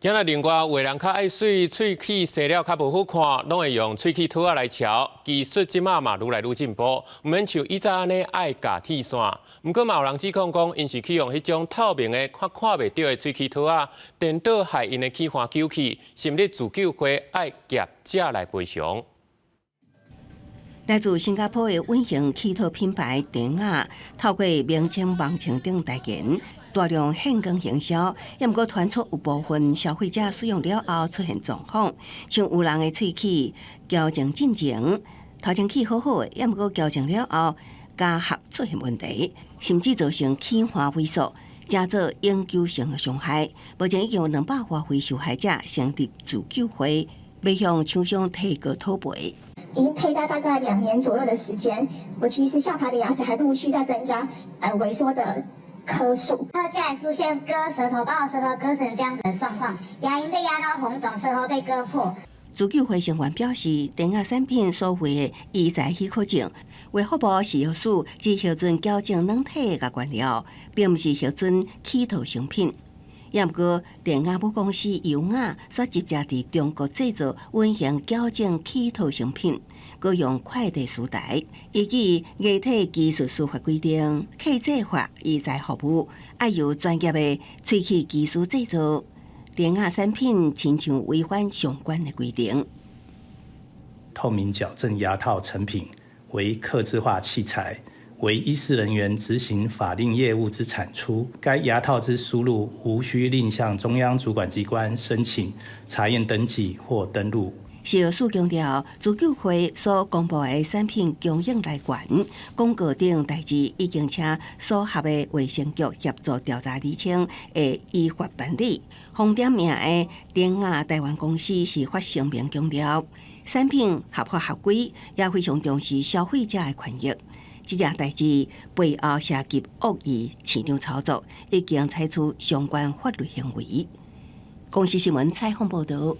今仔另外有的人较爱水，喙齿洗了较无好看，拢会用喙齿套仔来瞧。技术即马嘛愈来愈进步，毋免像以前安尼爱夹铁线。毋过嘛有人指控讲，因是去用迄种透明的、看袂到的喙齿套仔，颠倒害因的齿环救去，甚至自救会爱夹者来赔偿。来自新加坡的稳型齿套品牌典雅，透过名称网墙等代言，大量现光营销，也毋过传出有部分消费者使用了后出现状况，像有人的喙齿矫正进前，头前齿好好的，也毋过矫正了后加合出现问题，甚至造成齿环萎缩，加做永久性的伤害。目前已经有200多位受害者成立自救会，要向厂商提告讨赔。已经佩戴大概2年左右的时间，我其实下排的牙齿还陆续在增加，萎缩的颗数。然后竟然出现割舌头，把我舌头割成这样子的状况，牙龈被压到红肿，舌头被割破。自救会成员表示，典雅产品所谓的医材许可证，为服务是药水及核准矫正软体的原料，并不是核准齿套成品。也毋过，典雅母公司优雅却直接伫中国制造稳型矫正齿套成品，佮用快递输台，依据液体技术司法规定，客制化医材服务，爱由专业的喙齿技师制造。典雅产品亲像违反相关的规定。透明矫正牙套成品为客制化器材。为医师人员执行法定业务之产出，该牙套之输入无需另向中央主管机关申请查验登记或登录。食署强调，自救会所公布的产品供应来源、广告等代志，已经请所辖的卫生局协助调查厘清，会依法办理。红点名的典雅台湾公司是发声明强调，产品合法合规，也非常重视消费者的权益。这件代志背后涉及恶意市场操作，已经采取相关法律行为。公司新闻采访报道。